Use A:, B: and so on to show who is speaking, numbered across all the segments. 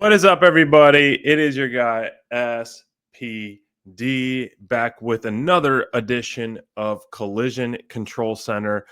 A: What is up, everybody? It is your guy SPD back with another edition of Collision Control Center.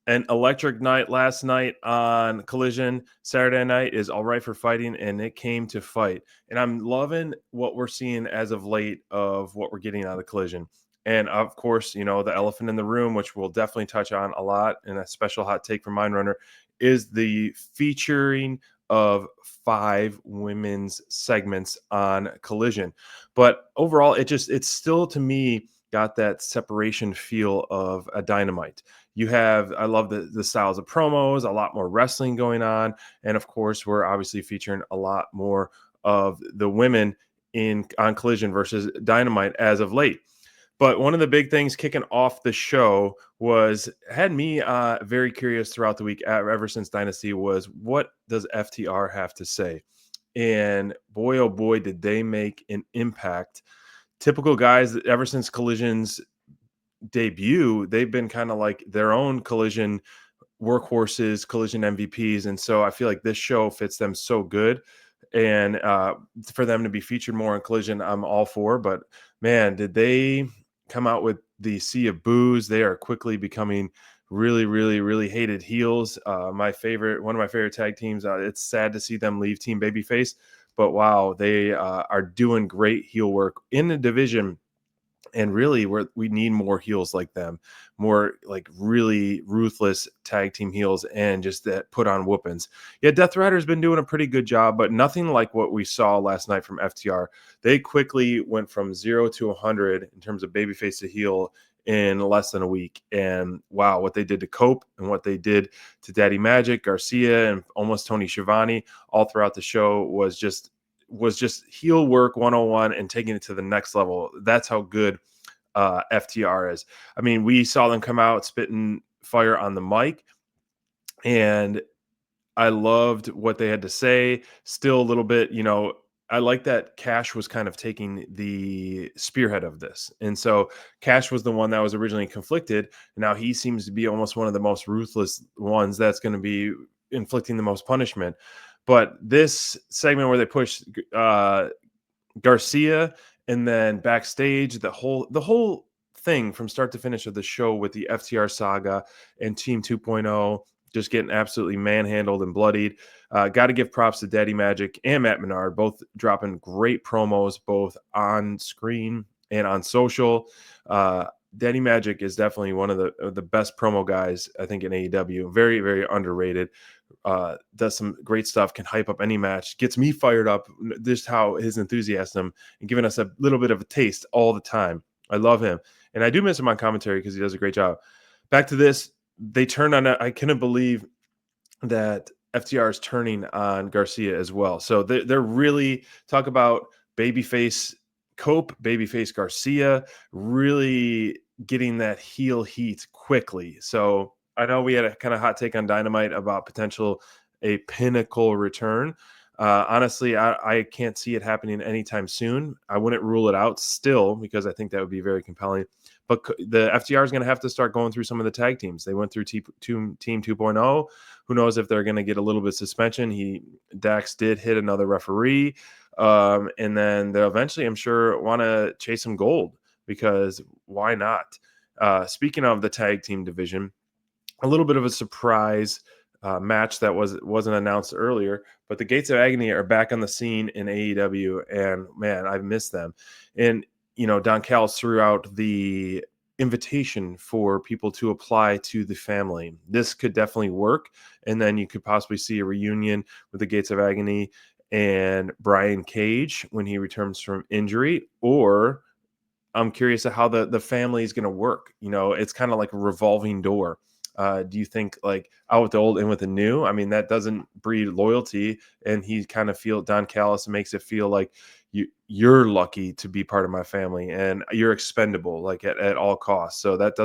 A: An electric night last night on Collision. Saturday night is all right for fighting, and it came to fight. And I'm loving what we're seeing as of late of what we're getting out of Collision. And of course, the elephant in the room, which we'll definitely touch on a lot, and a special hot take from Mindrunner, is the featuring of 5 women's segments on Collision. But overall, it's still to me got that separation feel of a Dynamite. I love the styles of promos, a lot more wrestling going on. And of course, we're obviously featuring a lot more of the women on Collision versus Dynamite as of late. But one of the big things kicking off the show had me very curious throughout the week ever since Dynasty was, what does FTR have to say? And boy, oh boy, did they make an impact. Typical guys that ever since Collision's debut, they've been kind of like their own Collision workhorses, Collision MVPs. And so I feel like this show fits them so good. And for them to be featured more in Collision, I'm all for. But man, did they come out with the sea of boos. They are quickly becoming really, really, really hated heels. One of my favorite tag teams. It's sad to see them leave Team Babyface, but wow, they are doing great heel work in the division. And really, we need more heels like them, more like really ruthless tag team heels, and just that put on whoopings. Yeah, Death Rider's been doing a pretty good job, but nothing like what we saw last night from FTR. They quickly went from 0 to 100 in terms of babyface to heel in less than a week. And wow, what they did to Cope and what they did to Daddy Magic, Garcia, and almost Tony Schiavone all throughout the show was just heel work 101 and taking it to the next level. That's how good FTR is. I mean, we saw them come out spitting fire on the mic, and I loved what they had to say. Still a little bit, I like that Cash was kind of taking the spearhead of this. And so Cash was the one that was originally conflicted. And now he seems to be almost one of the most ruthless ones that's going to be inflicting the most punishment. But this segment where they push Garcia, and then backstage, the whole thing from start to finish of the show with the FTR saga and Team 2.0 just getting absolutely manhandled and bloodied. Got to give props to Daddy Magic and Matt Menard, both dropping great promos, both on screen and on social. Daddy Magic is definitely one of the best promo guys, I think, in AEW. Very, very underrated. Does some great stuff, can hype up any match, gets me fired up, just how his enthusiasm and giving us a little bit of a taste all the time. I love him. And I do miss him on commentary because he does a great job. Back to this, they turned on it. I couldn't believe that FTR is turning on Garcia as well. So they're really talk about babyface Cope, babyface Garcia, really getting that heel heat quickly. So I know we had a kind of hot take on Dynamite about a pinnacle return. Honestly, I can't see it happening anytime soon. I wouldn't rule it out still because I think that would be very compelling. But the FTR is going to have to start going through some of the tag teams. They went through Team 2.0. Who knows if they're going to get a little bit of suspension. Dax did hit another referee. And then they'll eventually, I'm sure, want to chase some gold because why not? Speaking of the tag team division, a little bit of a surprise match that wasn't announced earlier, but the Gates of Agony are back on the scene in AEW, and man, I've missed them. And Don Callis threw out the invitation for people to apply to the family. This could definitely work, and then you could possibly see a reunion with the Gates of Agony and Brian Cage when he returns from injury. Or I'm curious of how the family is going to work. It's kind of like a revolving door. Do you think like out with the old, in with the new? I mean, that doesn't breed loyalty, and Don Callis makes it feel like you're lucky to be part of my family and you're expendable, like at all costs. So that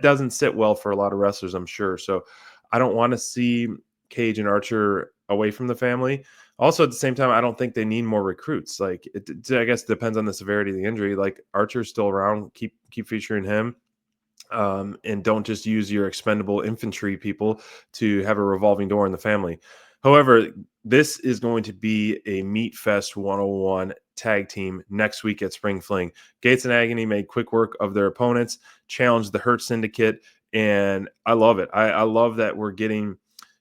A: doesn't sit well for a lot of wrestlers, I'm sure. So I don't want to see Cage and Archer away from the family. Also, at the same time, I don't think they need more recruits. Like, I guess it depends on the severity of the injury. Like, Archer's still around. Keep featuring him. And don't just use your expendable infantry people to have a revolving door in the family. However, this is going to be a Meat Fest 101 tag team next week at Spring Fling. Gates and Agony made quick work of their opponents, challenged the Hurt Syndicate, and I love it. I love that we're getting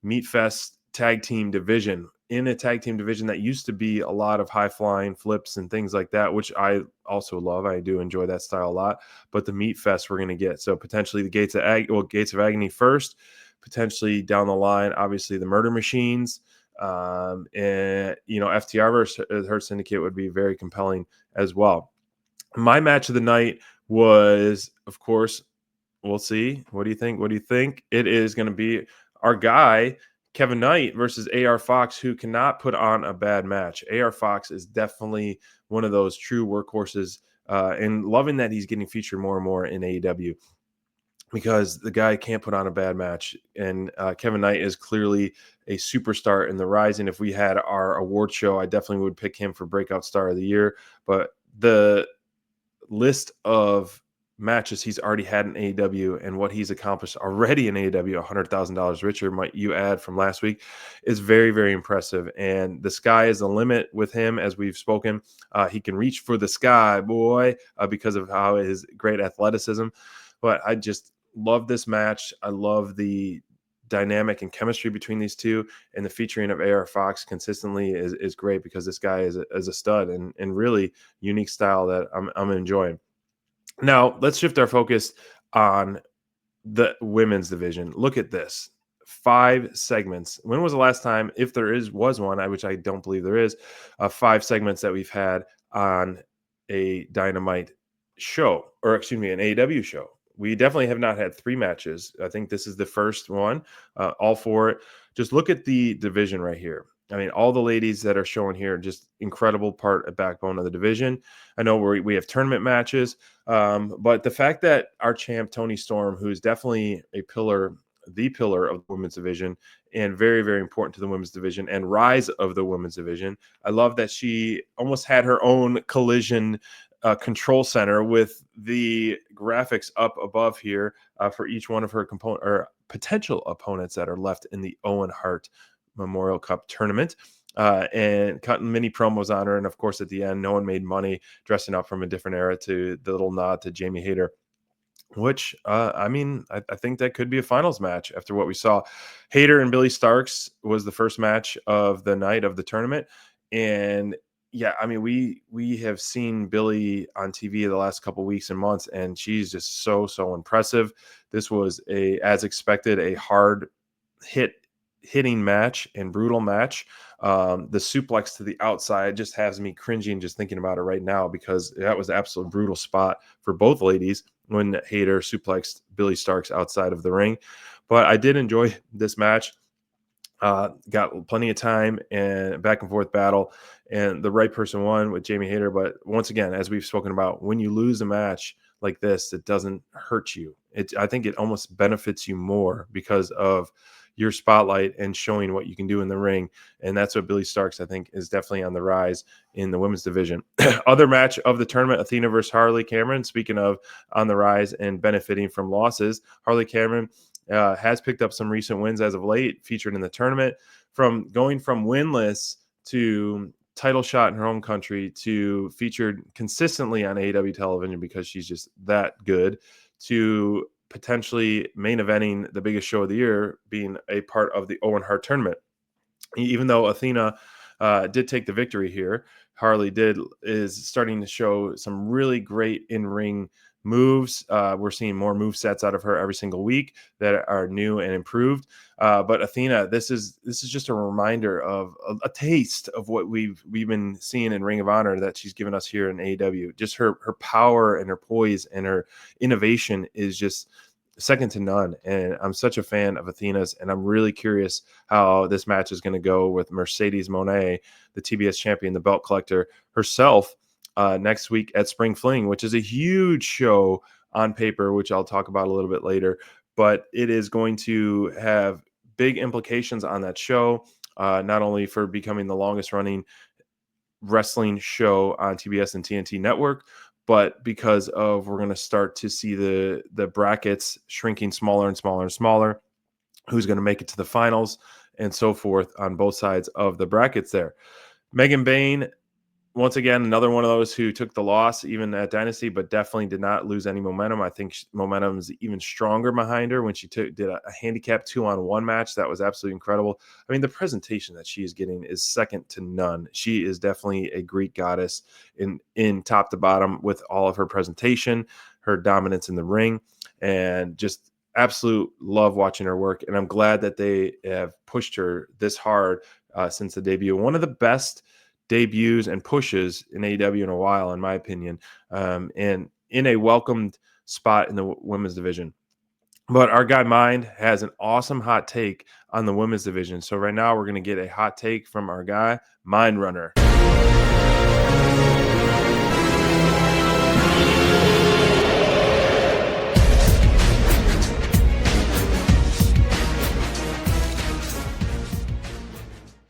A: Meat Fest tag team division in a tag team division that used to be a lot of high flying flips and things like that, which I also love. I do enjoy that style a lot. But the Meat Fest we're going to get, so potentially the Gates of Agony first, potentially down the line, obviously the Murder Machines, and FTR versus Hurt Syndicate would be very compelling as well. My match of the night was, of course, we'll see. What do you think? What do you think? It is going to be our guy, Kevin Knight versus AR Fox, who cannot put on a bad match. AR Fox is definitely one of those true workhorses, and loving that he's getting featured more and more in AEW because the guy can't put on a bad match. And Kevin Knight is clearly a superstar in the rising. If we had our award show, I definitely would pick him for Breakout Star of the Year. But the list of matches he's already had in AEW and what he's accomplished already in AEW, $100,000 richer, might you add, from last week, is very, very impressive. And the sky is the limit with him, as we've spoken. He can reach for the sky, boy, because of how his great athleticism. But I just love this match. I love the dynamic and chemistry between these two, and the featuring of AR Fox consistently is great because this guy is a stud and really unique style that I'm enjoying. Now let's shift our focus on the women's division. Look at this. 5 segments. When was the last time, if there was one, which I don't believe there is, 5 segments that we've had on a Dynamite show, or excuse me, an AEW show? We definitely have not had 3 matches. I think this is the first one, all for it. Just look at the division right here. I mean, all the ladies that are showing here, just incredible part, a backbone of the division. I know we have tournament matches, but the fact that our champ, Toni Storm, who is definitely the pillar of the women's division and very, very important to the women's division and rise of the women's division. I love that she almost had her own Collision control center with the graphics up above here for each one of her component or potential opponents that are left in the Owen Hart Memorial Cup tournament. And cutting mini promos on her. And of course, at the end, no one made money dressing up from a different era, to the little nod to Jamie Hayter, which, I mean, I think that could be a finals match after what we saw. Hayter and Billy Starks was the first match of the night of the tournament. And yeah, I mean, we have seen Billy on TV the last couple weeks and months, and she's just so impressive. This was, as expected, a hard hitting match and brutal match. The suplex to the outside just has me cringing just thinking about it right now, because that was an absolute brutal spot for both ladies when Hayter suplexed Billy Starks outside of the ring. But I did enjoy this match. Got plenty of time and back and forth battle, and the right person won with Jamie Hayter. But once again, as we've spoken about, when you lose a match like this, it doesn't hurt you. I think it almost benefits you more because of your spotlight and showing what you can do in the ring. And that's what Billy Starks, I think, is definitely on the rise in the women's division. Other match of the tournament, Athena versus Harley Cameron. Speaking of on the rise and benefiting from losses, Harley Cameron has picked up some recent wins as of late, featured in the tournament, from going from winless to title shot in her home country to featured consistently on AEW television because she's just that good, to potentially main eventing the biggest show of the year, being a part of the Owen Hart tournament. Even though Athena did take the victory here, Harley is starting to show some really great in-ring moves. We're seeing more move sets out of her every single week that are new and improved. But Athena, this is just a reminder of a taste of what we've been seeing in Ring of Honor that she's given us here in AEW. Just her power and her poise and her innovation is just second to none. And I'm such a fan of Athena's, and I'm really curious how this match is going to go with Mercedes Moné, the TBS champion, the belt collector herself, next week at Spring Fling, which is a huge show on paper, which I'll talk about a little bit later. But it is going to have big implications on that show, not only for becoming the longest running wrestling show on TBS and TNT network, but because of we're going to start to see the brackets shrinking smaller and smaller and smaller, who's going to make it to the finals, and so forth on both sides of the brackets there. Megan Bain, once again, another one of those who took the loss even at Dynasty, but definitely did not lose any momentum. I think momentum is even stronger behind her when she did a handicap 2-on-1 match. That was absolutely incredible. I mean, the presentation that she is getting is second to none. She is definitely a Greek goddess in top to bottom with all of her presentation, her dominance in the ring, and just absolute love watching her work. And I'm glad that they have pushed her this hard since the debut. One of the best debuts and pushes in AEW in a while, in my opinion, and in a welcomed spot in the women's division. But our guy Mind has an awesome hot take on the women's division. So right now we're going to get a hot take from our guy, Mind Runner.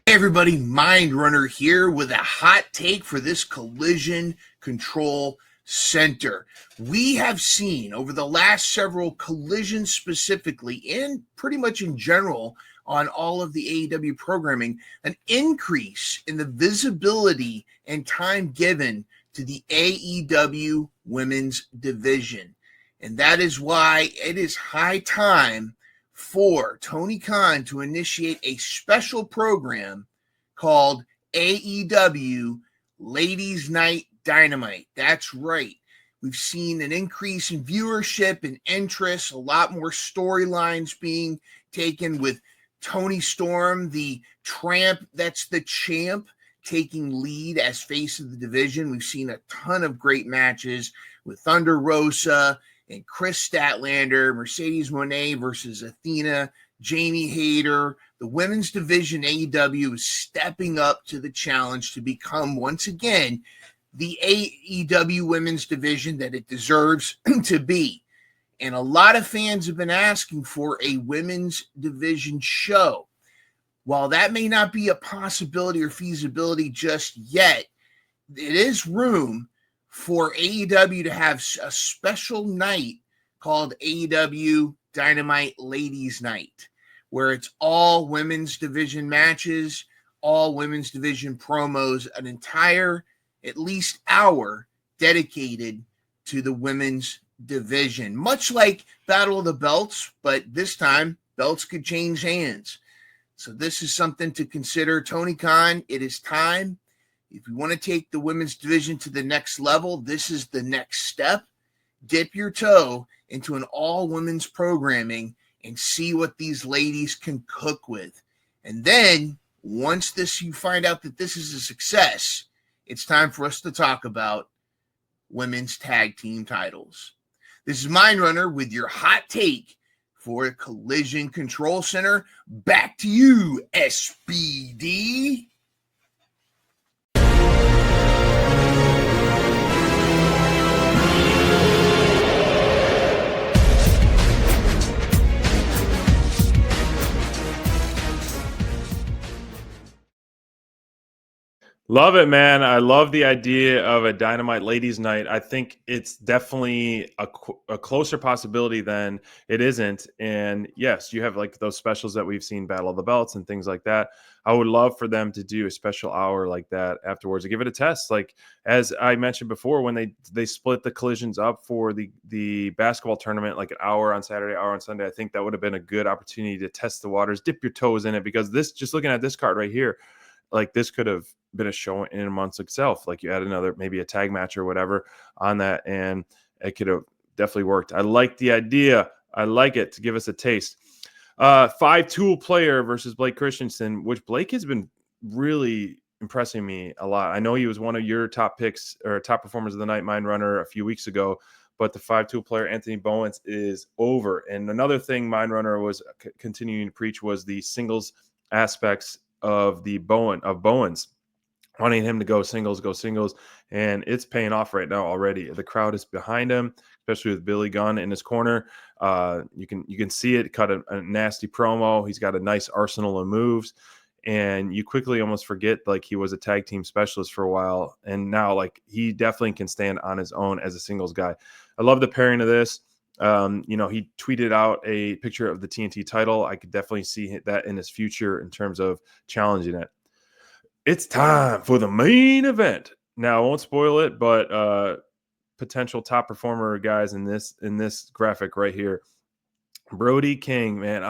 B: Hey everybody, Mind Runner here with a hot take for this Collision Control Center. We have seen over the last several collisions specifically, and pretty much in general on all of the AEW programming, an increase in the visibility and time given to the AEW women's division. And that is why it is high time for Tony Khan to initiate a special program called AEW Ladies Night Dynamite. That's right. We've seen an increase in viewership and interest, a lot more storylines being taken with Tony Storm, the tramp that's the champ, taking lead as face of the division. We've seen a ton of great matches with Thunder Rosa and Chris Statlander, Mercedes Moné versus Athena, Jamie Hayter. The women's division, AEW, is stepping up to the challenge to become, once again, the AEW women's division that it deserves to be. And a lot of fans have been asking for a women's division show. While that may not be a possibility or feasibility just yet, it is room for AEW to have a special night called AEW Dynamite Ladies Night, where it's all women's division matches, all women's division promos, an entire at least hour dedicated to the women's division. Much like Battle of the Belts, but this time belts could change hands. So this is something to consider. Tony Khan, it is time. If you want to take the women's division to the next level, this is the next step. Dip your toe into an all-women's programming and see what these ladies can cook with. And then, once you find out that this is a success, it's time for us to talk about women's tag team titles. This is Mind Runner with your hot take for Collision Control Center. Back to you, SBD.
A: Love it, man. I love the idea of a Dynamite Ladies Night. I think it's definitely a closer possibility than it isn't. And yes, you have like those specials that we've seen, Battle of the Belts and things like that. I would love for them to do a special hour like that afterwards and give it a test. Like as I mentioned before, when they split the collisions up for the basketball tournament, like an hour on Saturday, hour on Sunday, I think that would have been a good opportunity to test the waters, dip your toes in it, because this, just looking at this card right here, like this could have been a show in and amongst itself. Like you add another, maybe a tag match or whatever on that, and it could have definitely worked. I like the idea. I like it, to give us a taste. 5-tool player versus Blake Christensen, which Blake has been really impressing me a lot. I know he was one of your top picks or top performers of the night, Mind Runner, a few weeks ago, but the 5-tool player, Anthony Bowens, is over. And another thing Mind Runner was continuing to preach was the singles aspects of Bowens, wanting him to go singles, and it's paying off right now already. The crowd is behind him, especially with Billy Gunn in his corner. You can see it. Cut a nasty promo. He's got a nice arsenal of moves, and you quickly almost forget like he was a tag team specialist for a while, and now like he definitely can stand on his own as a singles guy. I love the pairing of this. He tweeted out a picture of the TNT title. I could definitely see that in his future in terms of challenging it. It's time for the main event. Now, I won't spoil it, but potential top performer guys in this graphic right here, Brody King, man,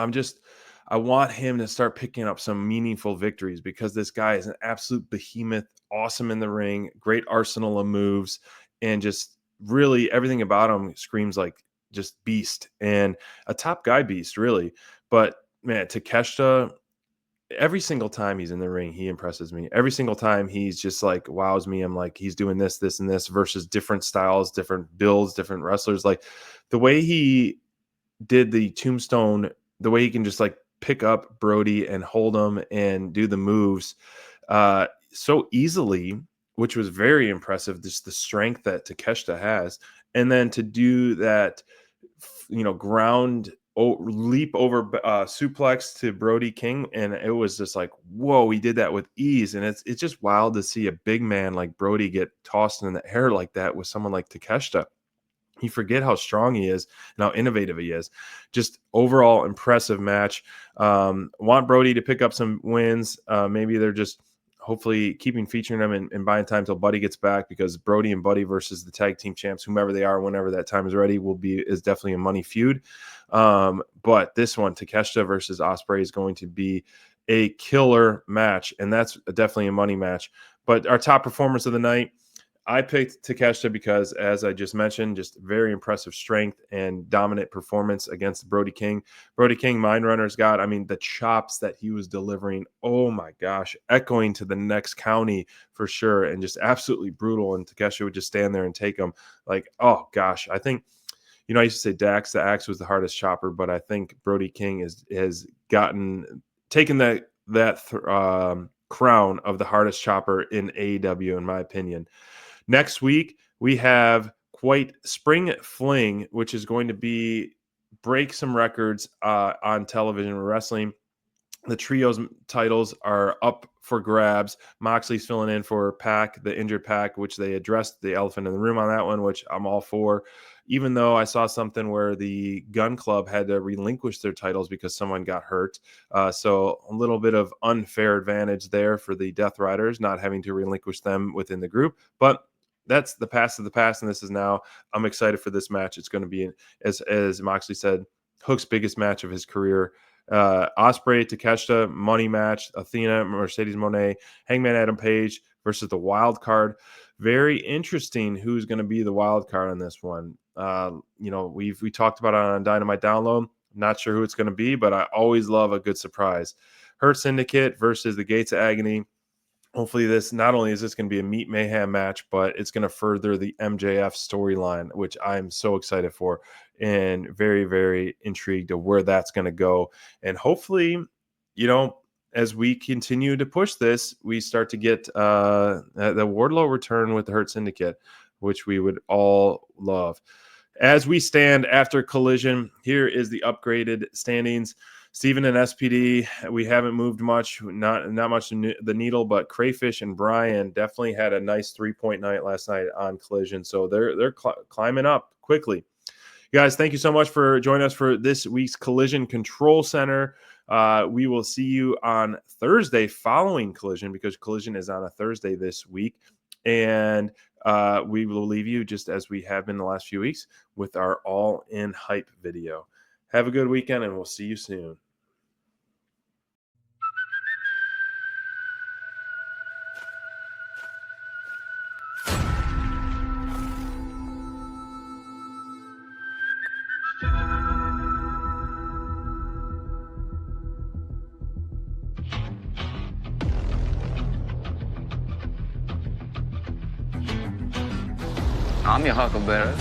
A: I want him to start picking up some meaningful victories because this guy is an absolute behemoth, awesome in the ring, great arsenal of moves, and just really everything about him screams like just beast and a top guy beast, really. But man, Takeshita, every single time he's in the ring, he impresses me. Every single time he's just like wows me. I'm like, he's doing this, this, and this versus different styles, different builds, different wrestlers. Like the way he did the tombstone, the way he can just like pick up Brody and hold him and do the moves so easily, which was very impressive. Just the strength that Takeshita has, and then to do that, ground leap over suplex to Brody King, and it was just like, whoa, he did that with ease. And it's just wild to see a big man like Brody get tossed in the air like that with someone like Takeshita. You forget how strong he is and how innovative he is. Just overall impressive match. Want Brody to pick up some wins. Maybe they're just hopefully featuring them and buying time till Buddy gets back, because Brody and Buddy versus the tag team champs, whomever they are, whenever that time is ready, is definitely a money feud. But this one, Takeshita versus Ospreay, is going to be a killer match, and that's definitely a money match. But our top performers of the night, I picked Takeshita because, as I just mentioned, just very impressive strength and dominant performance against Brody King. Brody King, Mind Runner's got, the chops that he was delivering, oh my gosh, echoing to the next county for sure, and just absolutely brutal. And Takeshita would just stand there and take them like, oh gosh. I think, I used to say Dax the Axe was the hardest chopper, but I think Brody King has taken that crown of the hardest chopper in AEW, in my opinion. Next week, we have quite Spring Fling, which is going to break some records on television wrestling. The trios titles are up for grabs. Moxley's filling in for Pac, the injured Pac, which they addressed the elephant in the room on that one, which I'm all for. Even though I saw something where the Gun Club had to relinquish their titles because someone got hurt. So a little bit of unfair advantage there for the Death Riders, not having to relinquish them within the group. But that's the past of the past, and this is now. I'm excited for this match. It's going to be, as Moxley said, Hook's biggest match of his career. Ospreay, Takeshita, money match. Athena, Mercedes Moné, Hangman Adam Page versus the wild card. Very interesting who's going to be the wild card on this one. We talked about it on Dynamite Download. Not sure who it's going to be, but I always love a good surprise. Hurt Syndicate versus the Gates of Agony. Hopefully not only is this going to be a Meat Mayhem match, but it's going to further the MJF storyline, which I'm so excited for and very, very intrigued of where that's going to go. And hopefully, as we continue to push this, we start to get the Wardlow return with the Hurt Syndicate, which we would all love. As we stand after Collision, here is the upgraded standings. Steven and SPD, we haven't moved much, not much the needle, but Crayfish and Brian definitely had a nice 3-point night last night on Collision. So they're climbing up quickly. You guys, thank you so much for joining us for this week's Collision Control Center. We will see you on Thursday following Collision, because Collision is on a Thursday this week. And we will leave you, just as we have been the last few weeks, with our All-In Hype video. Have a good weekend, and we'll see you soon.
C: I'm your huckleberry.